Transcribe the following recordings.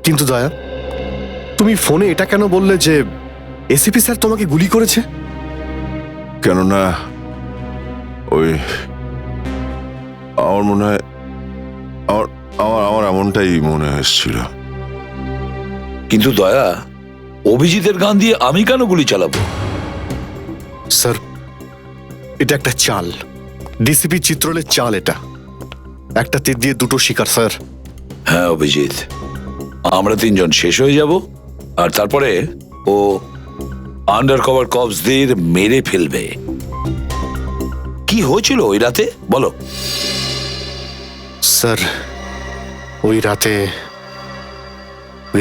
কিন্তু দয়া, তুমি ফোনে এটা কেন বললে যে এসিপি স্যার তোমাকে গুলি করেছে? কেননা ওই আমার মনে হয় আমার এমনটাই মনে হয়েছিল। কিন্তু দয়া, অভিজিতের গান দিয়ে আমি কেন গুলি চালাবো? স্যার, এটা একটা চাল, ডিসিপি চিত্রলের চাল। এটা একটা তীর দিয়ে দুটো শিকার স্যার। হ্যাঁ অভিজিৎ, আমরা তিনজন শেষ হয়ে যাব আর তারপরে ও আন্ডার কভার কপসদের মেরে ফেলবে। কি হয়েছিল ওই রাতে বলো? স্যার, ওই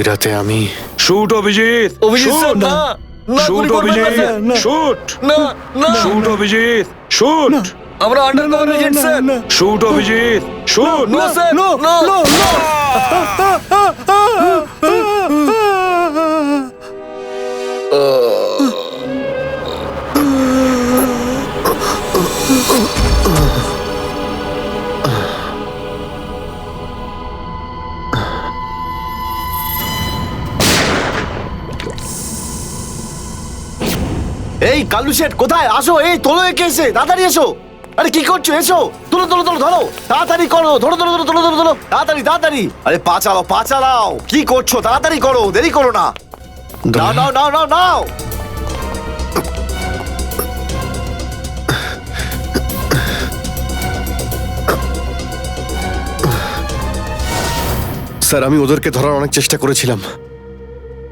রাতে আমি শুট অভিজিৎ, অভিজিৎ স্যার, না না, শুট গুলি করবেন না অভিজিৎ, স্যার। শুট না না, শুট অভিজিৎ, শুট আমরা undercover agent sir. Shoot Abhijit, shoot. No sir, no no. এই কালু শেঠ কোথায়? আসো, এই তোলো একে, এসে তাড়াতাড়ি এসো। আরে কি করছো? এসো, তোলো তোলো তোলো, ধরো তাড়াতাড়ি করো, ধরো ধরো ধরো ধরো ধরো ধরো, তাড়াতাড়ি তাড়াতাড়ি। আরে পা চালাও, পা চালাও, কি করছো? তাড়াতাড়ি করো, দেরি করো না। নাও নাও নাও নাও নাও। স্যার, আমি ওদেরকে ধরার অনেক চেষ্টা করেছিলাম,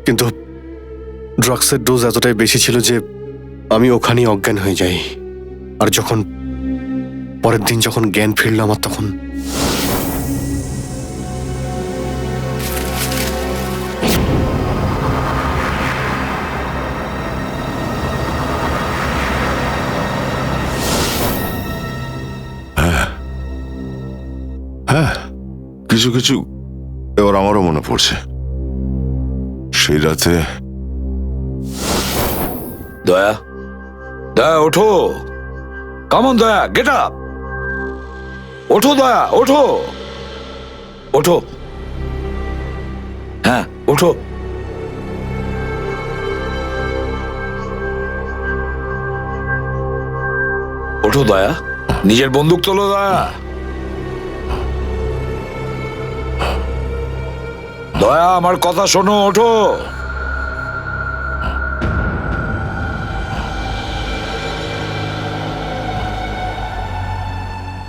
কিন্তু ড্রাগসের ডোজ এতটাই বেশি ছিল যে আমি ওখানেই অজ্ঞান হয়ে যাই। আর যখন পরের দিন যখন জ্ঞান ফিরল আমার, তখন হ্যাঁ, কিছু কিছু এবার আমারও মনে পড়ছে। সেই রাতে দয়া, দয়া ওঠো, কামন দয়া, গেট আপ, ওঠো দয়া, ওঠো ওঠো, হ্যাঁ ওঠো। ওঠো দয়া, নিজের বন্দুক তোলো দয়া। দয়া আমার কথা শোনো, ওঠো।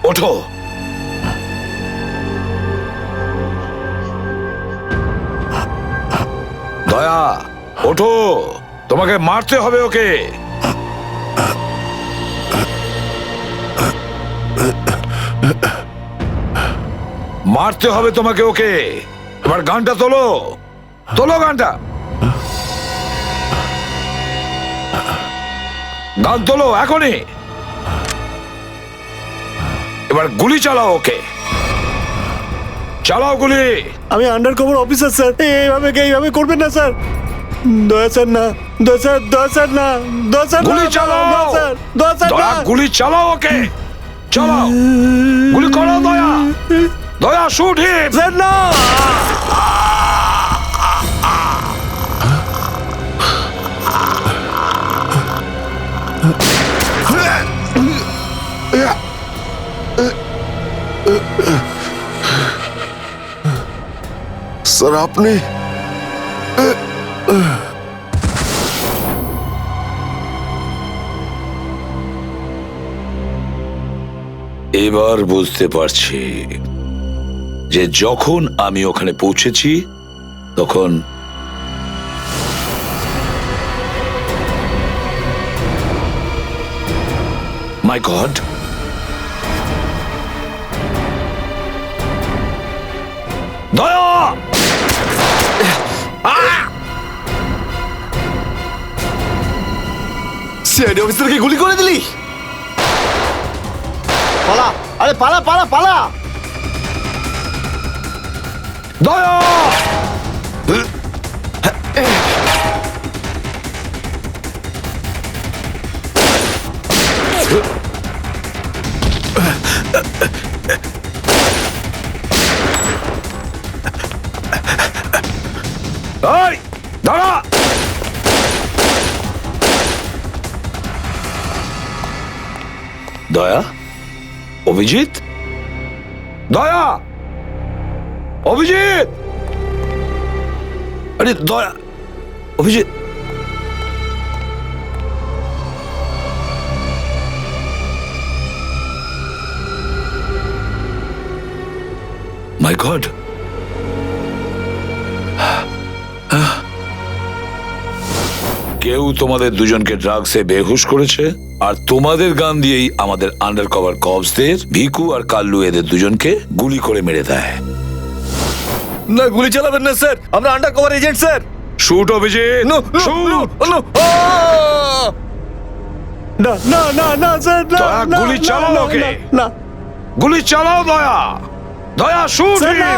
ওঠো। দয়া ওঠো, তোমাকে মারতে হবে ওকে। মারতে হবে তোমাকে ওকে। এবার গানটা তোলো, তোলো গানটা, গান তোলো এখনই। এবার গুলি চালাও ওকে, চালাও গুলি। আমি আন্ডার কভার অফিসার স্যার, এইভাবে করবেন না স্যার। দয়া স্যার না, দয়া স্যার, দয়া স্যার না, দয়া স্যার, গুলি চালাও, দয়া স্যার, দয়া স্যার দয়া না। গুলি চালাও ওকে, চালাও গুলি করো দয়া, দয়া শুট হিম। স্যার না। স্যার আপনি এবার বুঝতে পারছি যে যখন আমি ওখানে পৌঁছেছি তখন মাই গড, দয়া, সিআইডি অফিসারকে গুলি করে দিলি? পালা, আরে পালা পালা পালা। দয়া, এই দাঁড়া! দয়া, অভিজিৎ, দয়া, অভিজিৎ, আরে দয়া, অভিজিৎ। মাই গড, কেউ তোমাদের দুজনকে ড্রাগসে বেহুশ করেছে, আর তোমাদের গান দিয়েই আমাদের আন্ডার কভার কপসদের ভিকু আর কাল্লু এদের দুজনকে গুলি করে মেরে দেয়। না, গুলি চালাবেন না স্যার, আমরা undercover agent sir. Shoot Abhijit, no shoot! না না না না স্যার, না দয়া, না, গুলি না, চালাও না, ওকে। না, না গুলি চালাও দয়া, দয়া শুট! স্যার, না।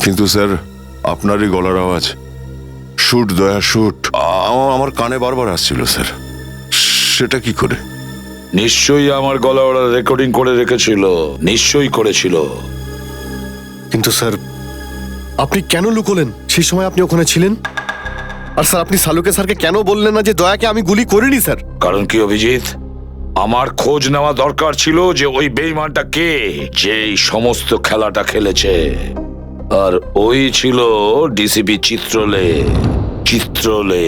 কিন্তু স্যার আপনারই গলার আওয়াজ, শুট দয়া শুট, আমার কানে বারবার আসছিল স্যার। সেটা কি করে? নিশ্চয়ই আমার গলা ওরা রেকর্ডিং করে রেখেছিল, নিশ্চয়ই করেছিল। কিন্তু স্যার, আপনি কেন লুকোলেন? সেই সময় আপনি ওখানে ছিলেন। আর স্যার, আপনি সালুকে স্যারকে কেন বললেন না যে দয়াকে আমি গুলি করিনি স্যার? কারণ কি অভিজিৎ, আমার খোঁজ নেওয়া দরকার ছিল যে ওই বেঈমানটা কে, যে এই সমস্ত খেলাটা খেলেছে। আর ওই ছিল ডিসিপি চিত্রলে। চিত্রলে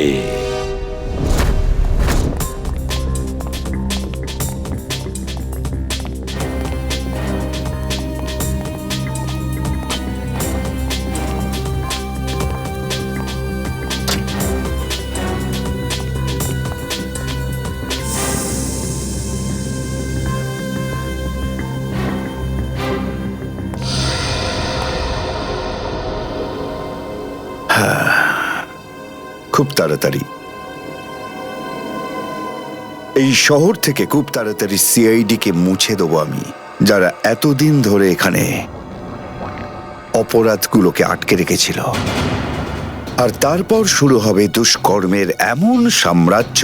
খুব তাড়াতাড়ি এই শহর থেকে খুব তাড়াতাড়ি সিআইডি কে মুছে দেবো আমি, যারা এতদিন ধরে এখানে অপরাধগুলোকে আটকে রেখেছিল। আর তারপর শুরু হবে দুষ্কর্মের এমন সাম্রাজ্য,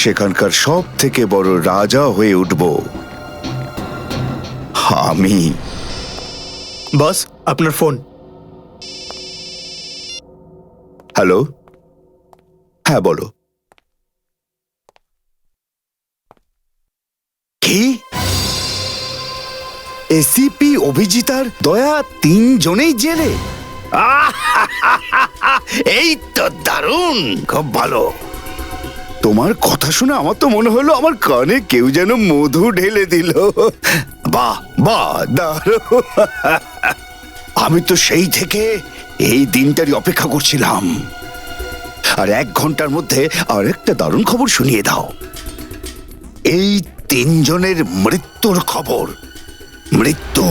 সেখানকার সব থেকে বড় রাজা হয়ে উঠব আমি। বস, আপনার ফোন। হ্যালো, হ্যাঁ বলো। কি? এসিপি অভিজিৎ আর দয়া তিনজনেই জেলে? এই তো দারুণ, খুব ভালো। তোমার কথা শুনে আমার তো মনে হলো আমার কানে কেউ যেন মধু ঢেলে দিল। বাহ বাহ, দারুণ। আমি তো সেই থেকে এই দিনটারই অপেক্ষা করছিলাম। আর 1 ঘন্টার মধ্যে আরেকটা দারুণ খবর শুনিয়ে দাও। এই তিনজনের মৃত্যুর খবর। মৃত্যু।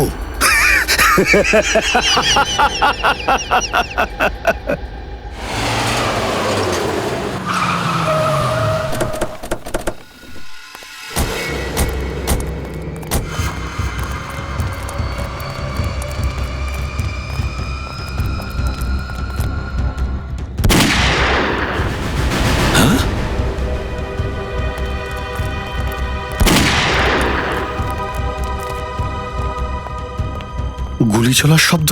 গুলি চলার শব্দ।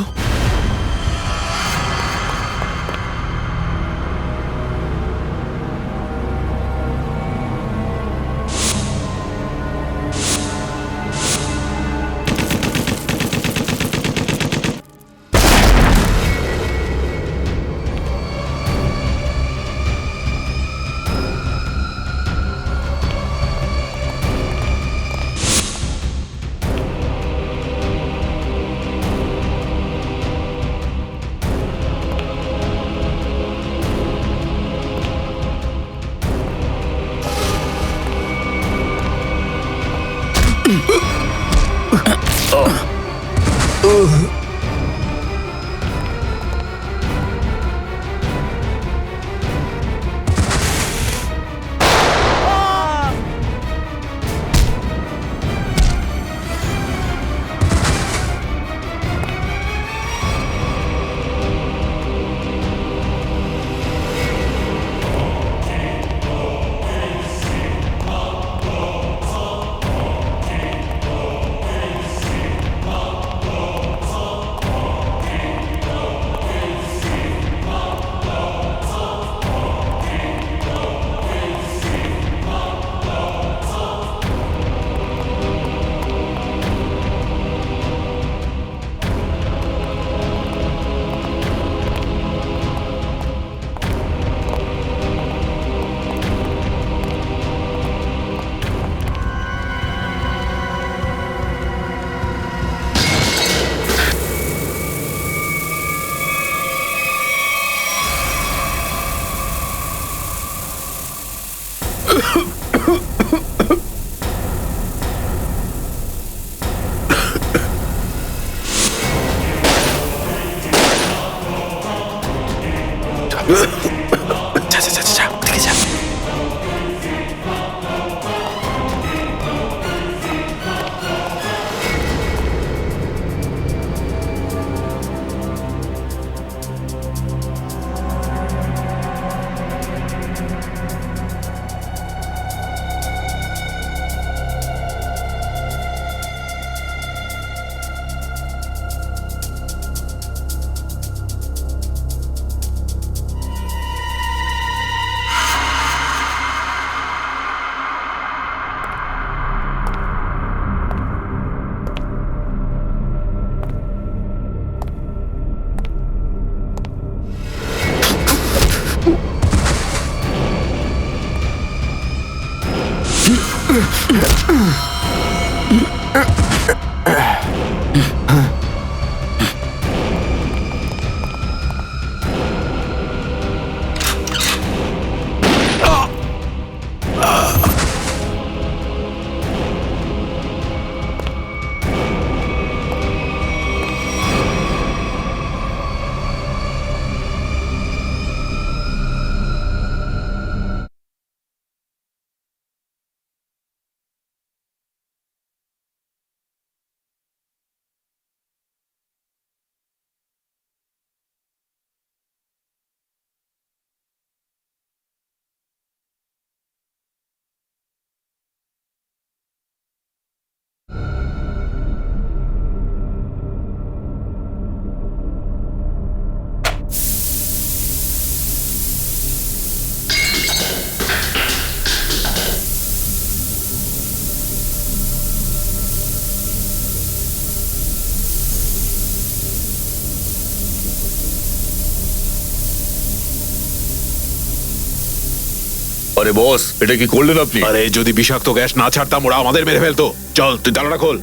আরে বস, এটা কি করলেন আপনি? আরে যদি বিষাক্ত গ্যাস না ছাড়তাম ওরা আমাদের মেরে ফেলতো। চল তুই জানালা খোল।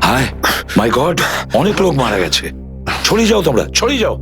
হায় মাই গড, অনেক লোক মারা গেছে। ছড়িয়ে যাও তোমরা, ছড়িয়ে যাও।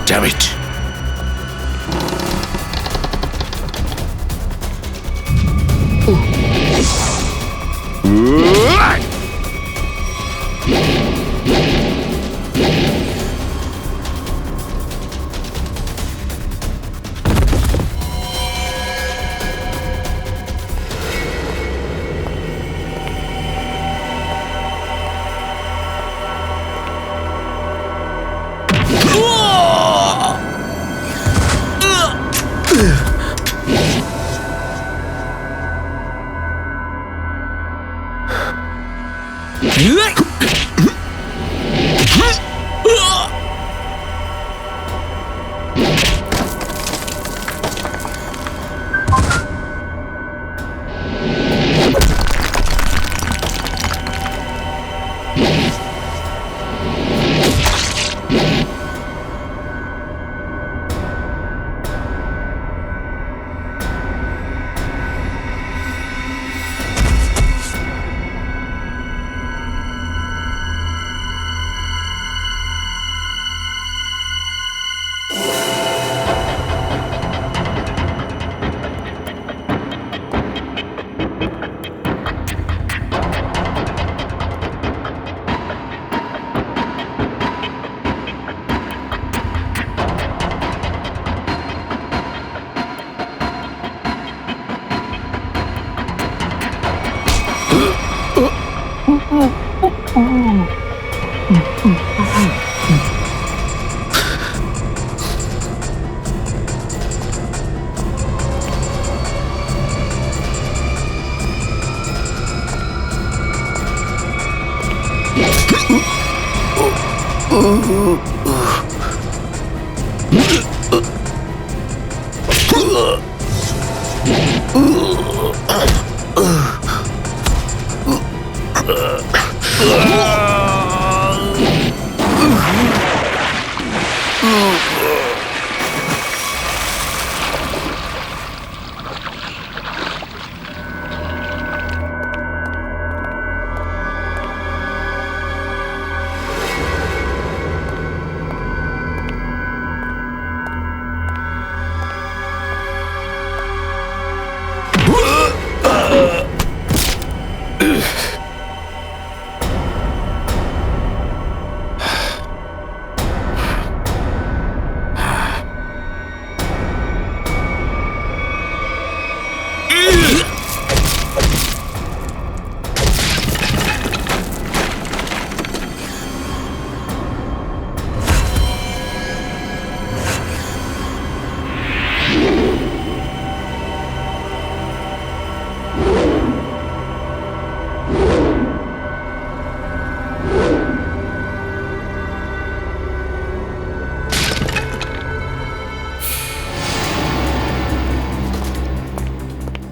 Damn it.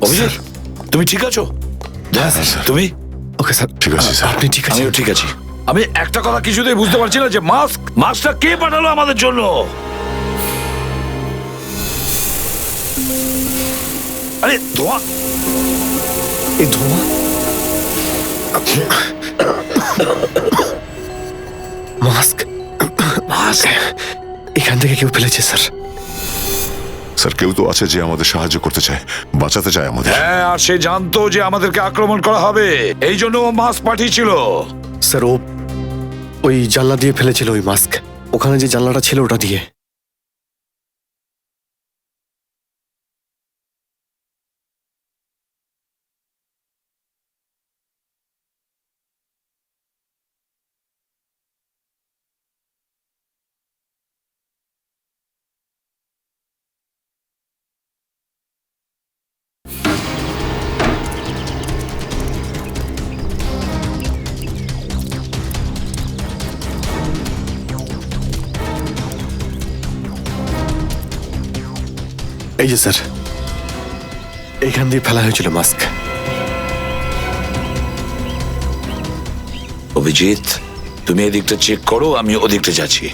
অভিজিৎ, তুমি ঠিক আছো? হ্যাঁ স্যার। তুমি? ওকে স্যার, ঠিক আছে স্যার। আপনি ঠিক আছেন? আমিও ঠিক আছি। আমি একটা কথা কিছুতেই বুঝতে পারছি না যে মাস্কটা কে পাঠালো আমাদের জন্য? আরে ধোঁয়া, এই ধোঁয়া, মাস্ক এখান থেকে কেউ ফেলেছে স্যার। স্যার কেউ তো আছে যে আমাদের সাহায্য করতে চায়, বাঁচাতে চায় আমাদের। হ্যাঁ, আর সে জানতো যে আমাদেরকে আক্রমণ করা হবে, এই জন্য ও মাস্ক পাঠিয়েছিল। স্যার ও ওই জানলা দিয়ে ফেলেছিল ওই মাস্ক, ওখানে যে জানলাটা ছিল ওটা দিয়ে। এই যে স্যার, এইখান দিয়ে ফেলা হয়েছিল মাস্ক। অভিজিৎ, তুমি এদিকটা চেক করো, আমি ওদিকটা যাচ্ছি।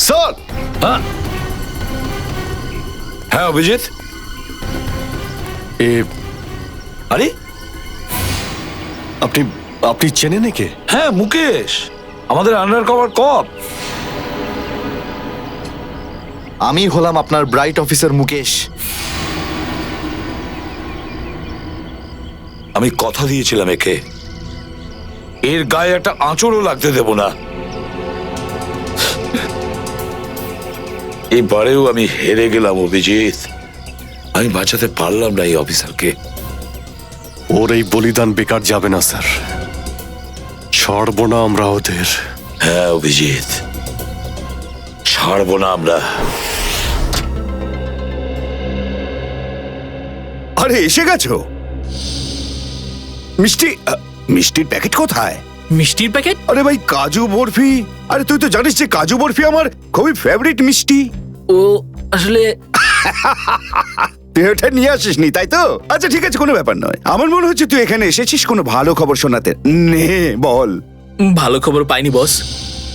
স্যার, হ্যাঁ অভিজিৎ, এ আরে আপনি আপনি চেনেন একে? হ্যাঁ মুকেশ, আমাদের আন্ডার কভার কপ। আমি হলাম আপনার ব্রাইট অফিসার মুকেশ। আমি কথা দিয়েছিলাম একে, এর গায়ে একটা আঁচড়ও লাগতে দেব না। এবারেও আমি হেরে গেলাম অভিজিৎ, আমি বাঁচাতে পারলাম না এই অফিসারকে। ওর এই বলিদান বেকার যাবে না স্যার, ছাড়বো না আমরা ওদের। হ্যাঁ অভিজিৎ, ছাড়বো না আমরা। আরে এসে গেছো? মিষ্টি মিষ্টির প্যাকেট কোথায়? মিষ্টির প্যাকেট? আরে ভাই, কাজু বরফি। আরে তুই তো জানিস যে কাজু বরফি আমার খুবই ফেভারিট মিষ্টি। ও আসলে তুই ওটা নিয়ে আসিসনি তাই তো? আচ্ছা ঠিক আছে, কোনো ব্যাপার নয়। আমার মনে হচ্ছে তুই এখানে এসেছিস কোনো ভালো খবর শোনাতে। নে বল। ভালো খবর পাইনি বস।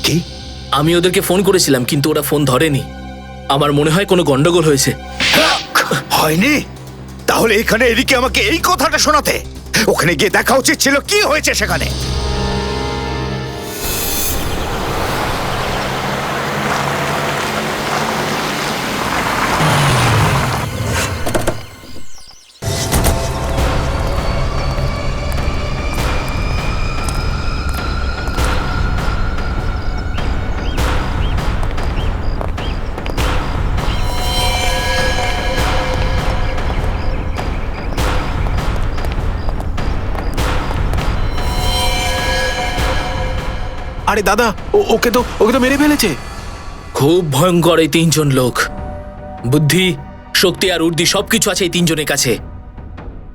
কি? আমি ওদেরকে ফোন করেছিলাম কিন্তু ওরা ফোন ধরেনি। আমার মনে হয় কোনো গন্ডগোল হয়েছে। হয়নি? তাহলে এখানে এদিকে আমাকে এই কথাটা শোনাতে? ওখানে গিয়ে দেখা উচিত ছিল কি হয়েছে সেখানে। আরে দাদা, ওকে তো মেরে ফেলেছে। খুব ভয়ঙ্কর এই তিনজন লোক। বুদ্ধি, শক্তি আর উর্দি সবকিছু আছে এই তিনজনের কাছে।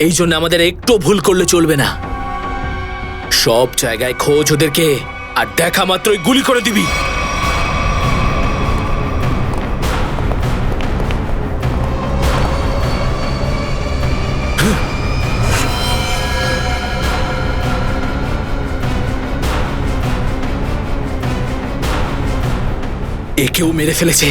এই জন্য আমাদের একটু ভুল করলে চলবে না। সব জায়গায় খোঁজ ওদেরকে, আর দেখা মাত্রই গুলি করে দিবি। একেও মেরে ফেলেছে।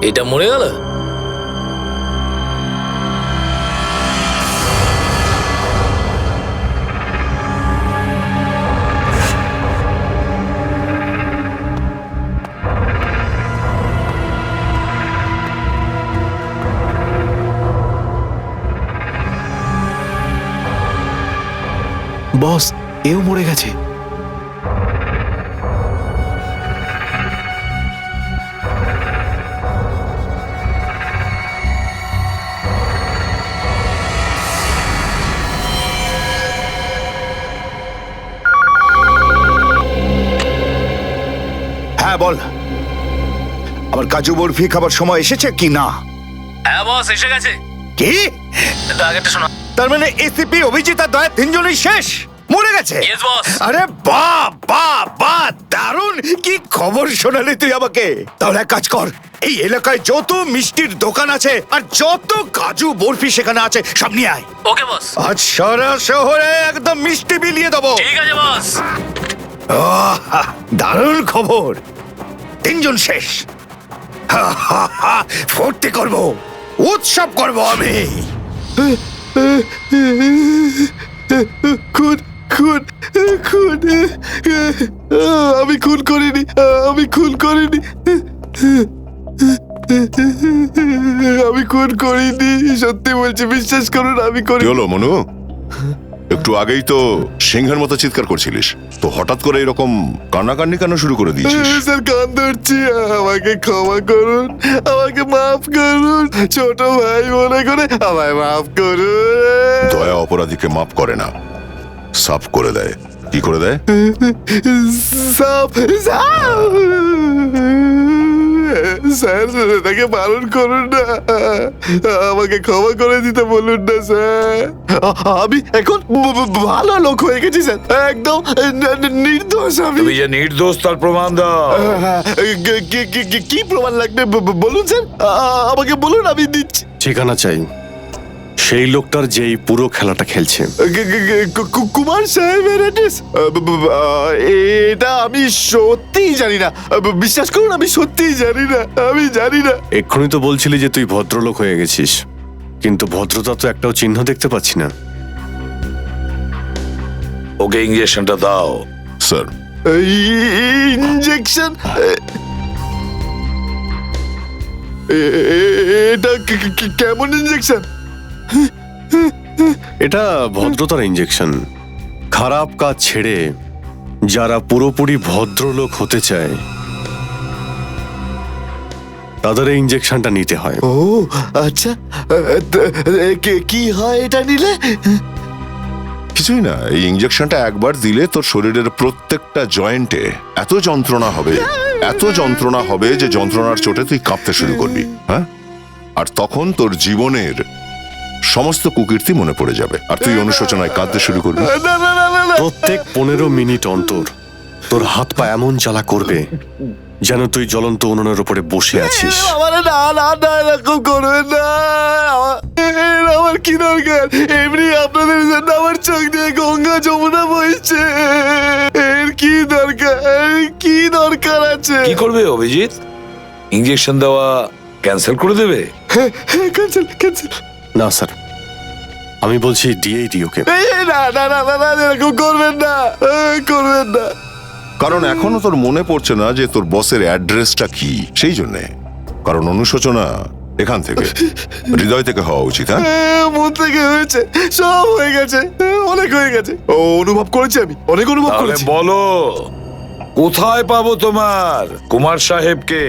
এটা মরে গেল। বস, এও মরে গেছে। হ্যাঁ বল, আমার কাজু বরফি খাবার সময় এসেছে কি না? হ্যাঁ বস, এসে গেছে। কি? আগেরটা শোনা। তার মানে এসিপি, অভিজিৎ আর দয়া তিনজনই শেষ, মরে গেছে? Yes, boss. আরে বাহ বাহ বাহ, দারুণ! কি খবর শোনালি তুই আমাকে। তাহলে এক কাজ কর, এই এলাকায় যত মিষ্টির দোকান আছে আর যত কাজু বরফি সেখানে আছে সব নিয়ে আয়। ওকে বস। আজ সারা শহরে একদম মিষ্টি বিলিয়ে দেবো। ঠিক আছে বস। দারুণ খবর, তিনজন শেষ। ফুর্তি করব, উৎসব করব আমি। খুন খুন খুন আমি খুন করিনি, আমি খুন করিনি, আমি খুন করিনি, সত্যি বলছি, বিশ্বাস করুন আমি কি করি। হলো মনু? একটু আগেই তো সিংহের মতো চিৎকার করছিলিস, তো হঠাৎ করে এরকম কান্নাকান্নি কেন শুরু করে দিয়েছিস? স্যার কান ধরছি, আমাকে ক্ষমা করুন, আমাকে মাফ করুন, ছোট ভাই মনে করে আমায় মাফ করুন। দয়া অপরাধীকে মাফ করে না, সাফ করে দেয়। কি করে দেয়? সাপ সাপ স্যার, তাকে বারণ করুন না, আমাকে ক্ষমা করে দিতে বলুন না স্যার। আমি এখন ভালো লোক হয়ে গেছি স্যার, একদম নির্দোষ আমি। তুমি যে নির্দোষ তার প্রমাণ দাও। কি প্রমাণ লাগবে বলুন স্যার, আমাকে বলুন, আমি দিচ্ছি। ঠিকানা চাই সেই লোকটার যেই পুরো খেলাটা খেলছে। কুমার সাহেবের অ্যাড্রেস? এটা আমি সত্যিই জানি না, বিশ্বাস করুন, আমি সত্যিই জানি না, আমি জানি না। এক্ষুনি তো বলছিলি যে তুই ভদ্রলোক হয়ে গেছিস, কিন্তু ভদ্রতা তো একটাও চিহ্ন দেখতে পাচ্ছি না। ওকে ইঞ্জেকশনটা দাও। Sir, injection? এটা কেমন ইঞ্জেকশন? এটা ভদ্রতার ইঞ্জেকশন। খারাপ কাজ ছেড়ে যারা পুরোপুরি ভদ্রলোক হতে চায় তাদের এই ইঞ্জেকশনটা নিতে হয়। ও আচ্ছা, কি হয় এটা নিলে? কিছুই না, এই ইঞ্জেকশনটা একবার দিলে তোর শরীরের প্রত্যেকটা জয়েন্টে এত যন্ত্রণা হবে, এত যন্ত্রণা হবে যে যন্ত্রণার চোটে তুই কাঁপতে শুরু করবি। হ্যাঁ, আর তখন তোর জীবনের সমস্ত কুকীর্তি মনে পড়ে যাবে, আর তুই অনুশোচনায় কাঁদতে শুরু করবি। না না না না না, প্রত্যেক 15 মিনিট অন্তর তোর হাত পা এমন জ্বালা করবে যেন তুই জ্বলন্ত উনুনের উপরে বসে আছিস। আমার না না না, এরকম করবেন না, আমার কি দরকার? এমনি আপনাদের জন্য আমার চোখ দিয়ে গঙ্গা যমুনা বইছে, এর কি দরকার? কি দরকার আছে? কি করবে অভিজিৎ? ইঞ্জেকশন দেওয়া ক্যান্সেল করে দেবে? Cancel cancel. না স্যার, আমি বলছি দিয়েই দিই ওকে। না না না না না, এরকম করবেন না, করবেন না। কারণ এখনো তোর মনে পড়ছে না যে তোর বসের অ্যাড্রেসটা কি, সেই জন্যে। কারণ অনুশোচনা এখান থেকে, হৃদয় থেকে হওয়া উচিত। হ্যাঁ, মন থেকে হয়েছে, সব হয়ে গেছে, অনেক হয়ে গেছে, অনুভব করেছি আমি, অনেক অনুভব তাহলে করেছি। বলো, কোথায় পাবো তোমার কুমার সাহেবকে?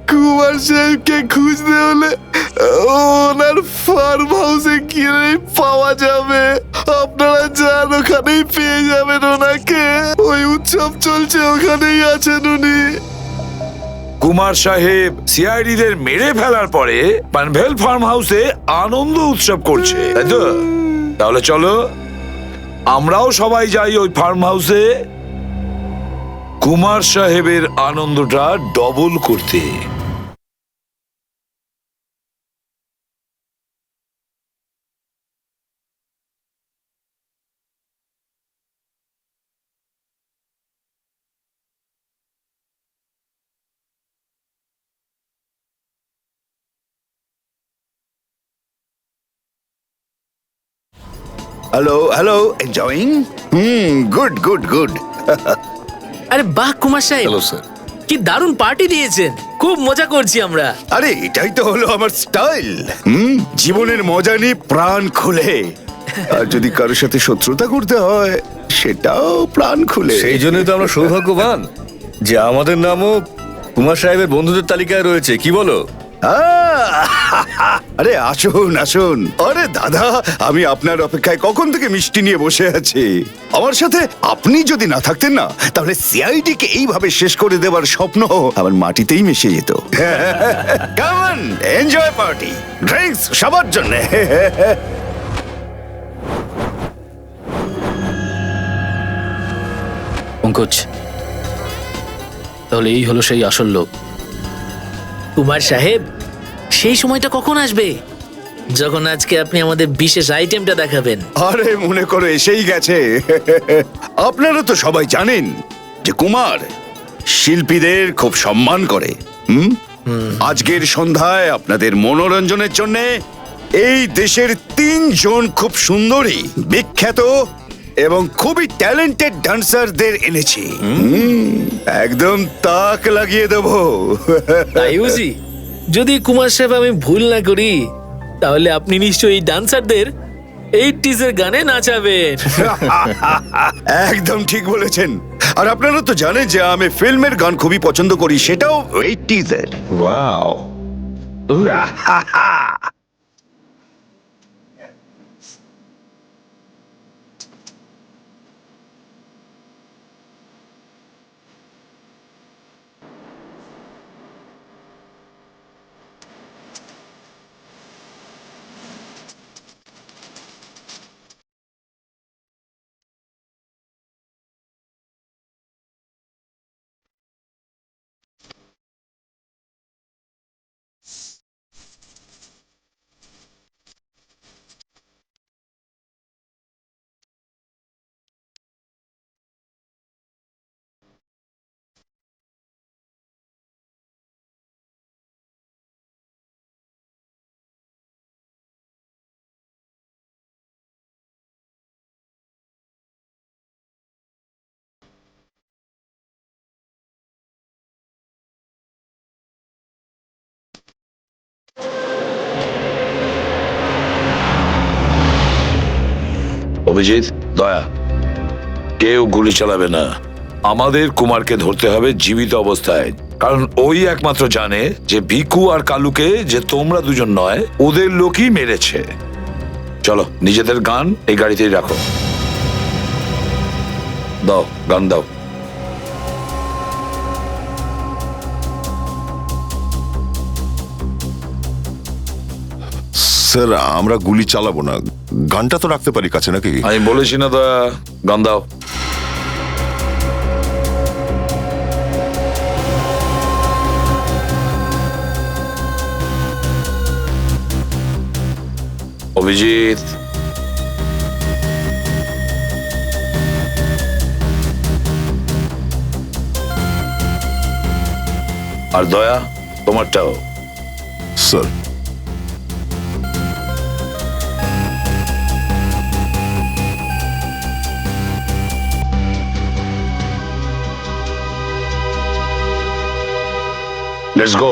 কুমার সাহেবকে খুঁজতে হলে ওনার ফার্ম হাউসে গিয়ে পাওয়া যাবে। আপনারা যান, ওখানেই পেয়ে যাবেন ওনাকে। ওই উৎসব চলছে, ওখানেই আছেন উনি। কুমার সাহেব সিআইডিদের মেরে ফেলার পরে পানভেল ফার্ম হাউসে আনন্দ উৎসব করছে, তাই তো? তাহলে চলো আমরাও সবাই যাই ওই ফার্ম হাউসে কুমার সাহেবের আনন্দটা ডবল করতে। Hello hello, enjoying? Good good good. আরে বাহ কুমার সাহেব, হ্যালো স্যার। কি দারুণ পার্টি দিয়েছেন, খুব মজা করছি আমরা। আরে এটাই তো হলো আমার স্টাইল। জীবনের মজা নিয়ে প্রাণ খুলে, আর যদি কারোর সাথে শত্রুতা করতে হয় সেটাও প্রাণ খুলে। সেই জন্যই তো আমরা সৌভাগ্যবান যে আমাদের নামও কুমার সাহেবের বন্ধুদের তালিকায় রয়েছে, কি বলো? আরে আসুন আসুন। আরে দাদা, আমি আপনার অপেক্ষায় কখন থেকে মিষ্টি নিয়ে বসে আছি। আমার সাথে আপনি যদি না থাকতেন না, তাহলে সিআইডি কে এইভাবে শেষ করে দেওয়ার স্বপ্ন আমার মাটিতেই মিশে যেত। কেমন এনজয় পার্টি, ড্রিঙ্কস সবার জন্য। পঙ্কজ, তাহলে এই হলো সেই আসল লোক। কুমার সাহেব, সেই সময়টা কখন আসবে যখন আজকে আপনি আমাদের বিশেষ আইটেমটা দেখাবেন? আরে মনে করো এসেই গেছে। আপনারা তো সবাই জানেন যে কুমার শিল্পীদের খুব সম্মান করে। আজকের সন্ধ্যায় আপনাদের মনোরঞ্জনের জন্য এই দেশের 3 জন খুব সুন্দরী, বিখ্যাত এবং খুবই ট্যালেন্টেড ডান্সারদের এনেছি। একদম তাক লাগিয়ে দেবো। তাই বুঝি? যদি কুমার সাহেব আমি ভুল না করি, তাহলে আপনি নিশ্চয়ই এই ডান্সারদের 80s এর গানে নাচাবেন। একদম ঠিক বলেছেন। আর আপনারা তো জানেন যে আমি ফিল্মের গান খুবই পছন্দ করি, সেটাও 80s এর। ওয়াও অভিজিৎ, দয়া, কেউ গুলি চালাবে না। আমাদের কুমারকে ধরতে হবে জীবিত অবস্থায়, কারণ ওই একমাত্র জানে যে ভিকু আর কালুকে যে তোমরা দুজন নয়, ওদের লোকই মেরেছে। চলো, নিজেদের গান এই গাড়িতেই রাখো। দাও, গান দাও। স্যার, আমরা গুলি চালাবো না, গানটা তো রাখতে পারি কাছে নাকি? আমি বলেছি না দয়া, গান দাও। অভিজিৎ, আর দয়া, তোমারটাও। Sir, let's go.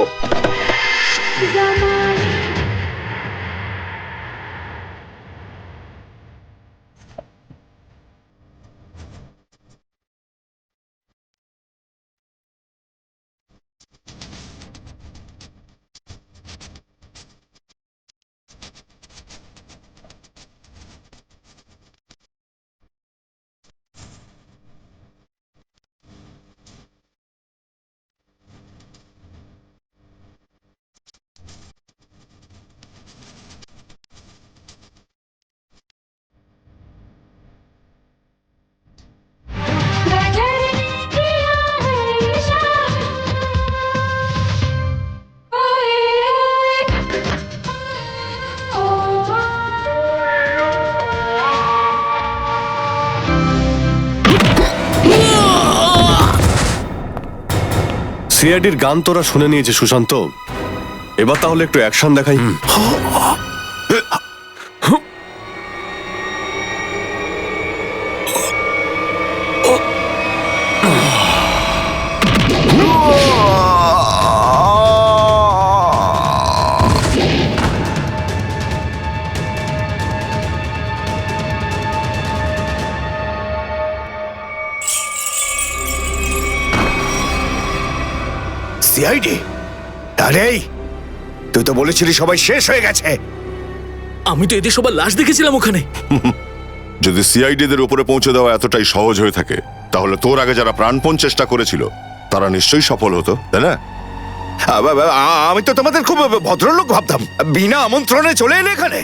সিআইডির গান তোরা শুনে নিয়েছে সুশান্ত, এবার তাহলে একটু অ্যাকশন দেখাই। সিআইডি? আরে তুই তো বলেছিলি সবাই শেষ হয়ে গেছে। আমি তো এদের সবার লাশ দেখেছিলাম ওখানে। যদি সিআইডিদের উপরে পৌঁছে দেওয়া এতটাই সহজ হয়ে থাকে, তাহলে তোর আগে যারা প্রাণপণ চেষ্টা করেছিল তারা নিশ্চয়ই সফল হতো, তাই না? আমি তো তোমাদের খুব ভদ্রলোক ভাবতাম, বিনা আমন্ত্রণে চলে এলে এখানে।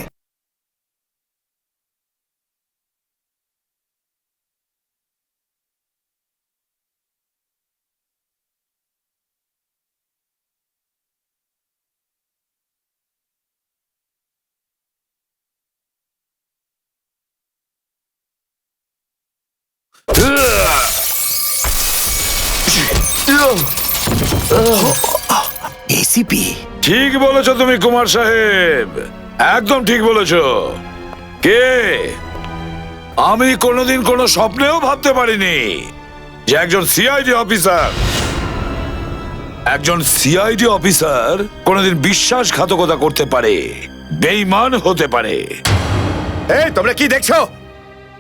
এসিপি ঠিক বলেছো তুমি কুমার সাহেব, একদম ঠিক বলেছো। কে? আমি কোনোদিন কোনো স্বপ্নেও ভাবতে পারিনি যে একজন সিআইডি অফিসার কোনোদিন বিশ্বাসঘাতকতা করতে পারে, বেঈমান হতে পারে। এই তোমরা কি দেখছো?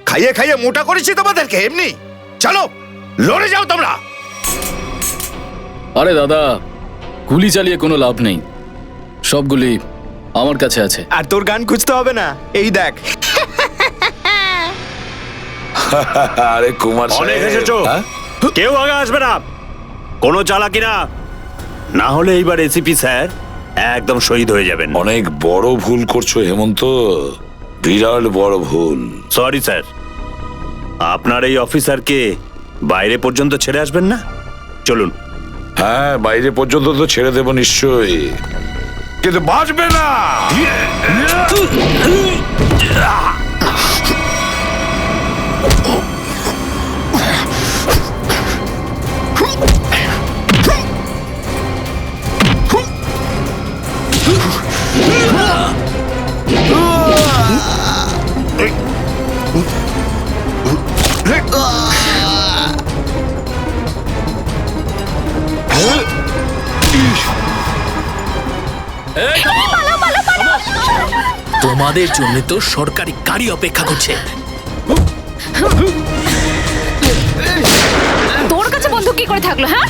খাইয়ে খাইয়ে মোটা করেছি তোমাদেরকে এমনি। চলো লড়ে যাও তোমরা। আরে দাদা, গুলি চালিয়ে কোনো লাভ নেই, সবগুলি আমার কাছে আছে। আর তোর গান খুঁজতে হবে না, এই দেখ। আরে কুমার অনেক সাহেব, এসেছো, হ্যাঁ? কেউ আগে আসবে না, কোনো চালাকি না, না হলে এইবার এসিপি স্যার একদম শহীদ হয়ে যাবেন। অনেক বড় ভুল করছো হেমন্ত, বিরাট বড় ভুল। সরি স্যার, আপনার এই অফিসারকে বাইরে পর্যন্ত ছেড়ে আসবেন না? চলুন। হ্যাঁ, বাইরে পর্যন্ত তো ছেড়ে দেবো নিশ্চয়ই, কিন্তু বাঁচবে না। তোমাদের জন্য তো সরকারি গাড়ি অপেক্ষা করছে। তোর কাছে বন্দুক কি করে থাকলো? হ্যাঁ,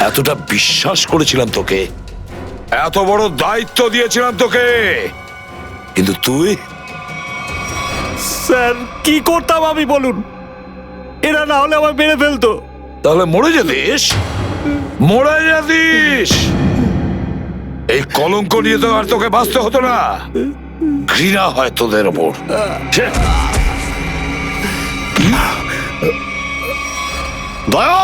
এতটা বিশ্বাস করেছিলাম তোকে, এত বড় দায়িত্ব দিয়েছিলাম তোকে, কিন্তু তুই। স্যার কি করতাম আমি বলুন? এরা না হলে আমার মেরে ফেলতো। তাহলে মরে যেতিস, মরে যেতিস। এই কলঙ্ক নিয়ে তো আর তোকে বাঁচতে হতো না। ঘৃণা হয় তোদের ওপর। দয়া!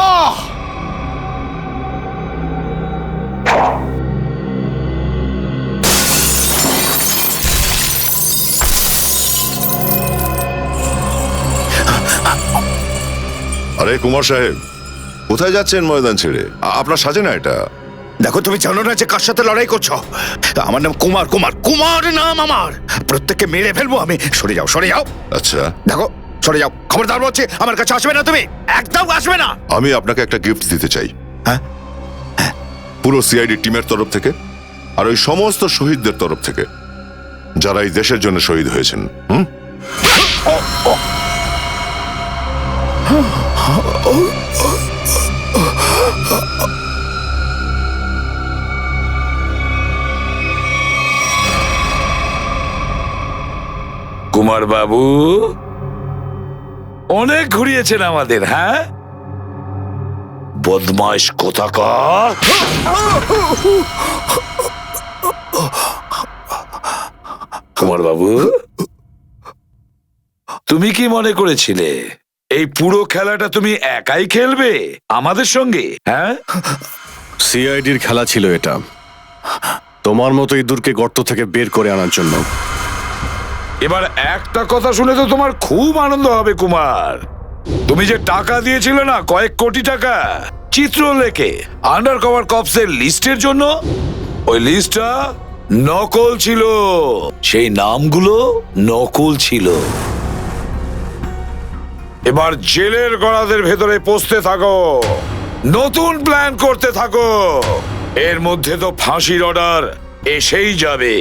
আরে কুমার সাহেব, কোথায় যাচ্ছেন ময়দান ছেড়ে? আপনার সাজে না এটা। দেখো তুমি জানো না যে কার সাথে লড়াই করছো? আমার নাম কুমার, কুমার, কুমার নাম আমার। প্রত্যেককে মেরে ফেলবো আমি। সরে যাও, সরে যাও। আচ্ছা, দেখো সরে যাও, খবরদার বলছি আমার কাছে আসবে না তুমি, একদম আসবে না। আমি আপনাকে একটা গিফট দিতে চাই। হ্যাঁ, পুরো সিআইডি টিমের তরফ থেকে আর ওই সমস্ত শহীদদের তরফ থেকে যারা এই দেশের জন্য শহীদ হয়েছেন। কুমার বাবু অনেক ঘুরিয়েছেন আমাদের, হ্যাঁ? বদমাইশ কোথাকার। কুমার বাবু, তুমি কি মনে করেছিলে এই পুরো খেলাটা তুমি একাই খেলবে আমাদের সঙ্গে? হ্যাঁ, সিআইডির খেলা ছিল এটা, তোমার মতো ইঁদুরকে গর্ত থেকে বের করে আনার জন্য। এবার একটা কথা শুনে তো তোমার খুব আনন্দ হবে কুমার। তুমি যে টাকা দিয়েছিলে না, কয়েক কোটি টাকা চিত্রলেখে আন্ডার কভার কপসের লিস্টের জন্য, ওই লিস্টটা নকল ছিল, সেই নামগুলো নকল ছিল। এবার জেলের গড়াদের ভেতরে পৌঁছতে থাকো, নতুন প্ল্যান করতে থাকো। এর মধ্যে তো ফাঁসির অর্ডার এসেই যাবে।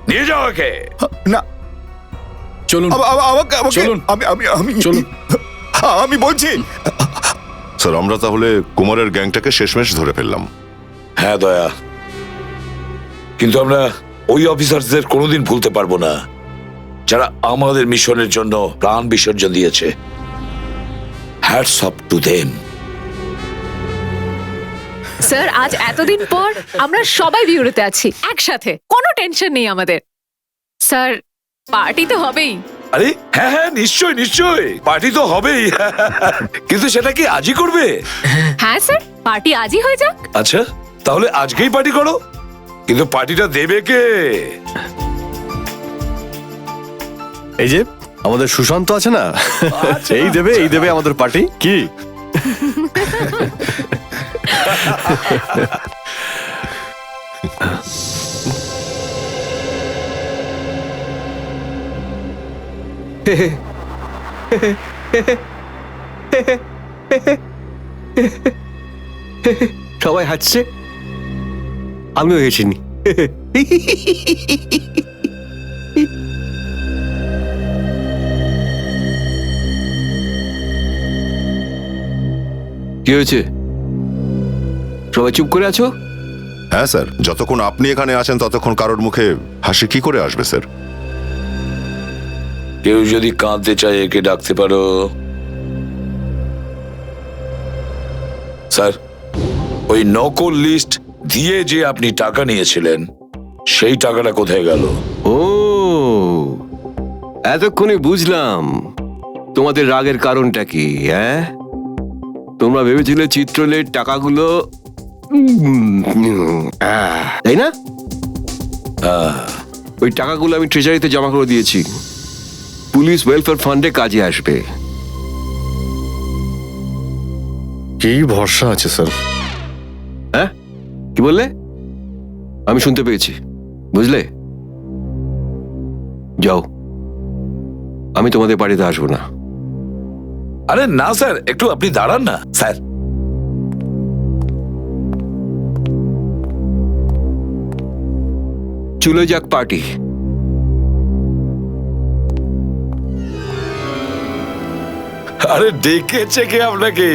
নিয়ে যাও একে। না, চলুন চলুন চলুন। আমি বলছি স্যার, আমরা তাহলে কুমারের গ্যাংটাকে শেষমেশ ধরে ফেললাম। হ্যাঁ দয়া, কিন্তু আমরা ওই অফিসারদের কোনোদিন ভুলতে পারবো না যারা আমাদের মিশনের জন্য প্রাণ বিসর্জন দিয়েছে। Hats off to them. Sir, আজ এতদিন পর আমরা সবাই বিউরোতে আছি একসাথে, কোনো টেনশন নেই আমাদের। স্যার, পার্টি তো হবেই। আরে হ্যাঁ হ্যাঁ, নিশ্চয় নিশ্চয়, পার্টি তো হবেই। কিন্তু সেটা কি আজই করবে? হ্যাঁ স্যার, পার্টি আজই হয়ে যাক। আচ্ছা, তাহলে আজকেই পার্টি করো, কিন্তু পার্টিটা দেবে কে? এই যে আমাদের সুশান্ত আছে না, এই দেবে আমাদের পার্টি। কি সবাই হাসছে, আমিও হেসিনি। কি হয়েছে, সবাই চুপ করে আছো? হ্যাঁ স্যার, যতক্ষণ আপনি এখানে আছেন ততক্ষণ কারোর মুখে হাসি কি করে আসবে স্যার? কেউ যদি কাঁদতে চায় একে ডাকতে পারো। স্যার, ওই নকল লিস্ট দিয়ে যে আপনি টাকা নিয়েছিলেন, সেই টাকাটা কোথায় গেল? ও, এতক্ষণে বুঝলাম তোমাদের রাগের কারণটা কি। হ্যাঁ, তোমরা ভেবেছিলে চিত্রলের টাকাগুলো, তাই না? ওই টাকাগুলো আমি ট্রেজারিতে জমা করে দিয়েছি, পুলিশ ওয়েলফেয়ার ফান্ডে কাজে আসবে। কি ভরসা আছে স্যার? হ্যাঁ, কি বললে? আমি শুনতে পেয়েছি, বুঝলে? যাও, আমি তোমাদের বাড়িতে আসবো না। আরে না স্যার, একটু আপনি দাঁড়ান না স্যার। চলে যাক পার্টি। আরে ডেকেছে কে আপনাকে?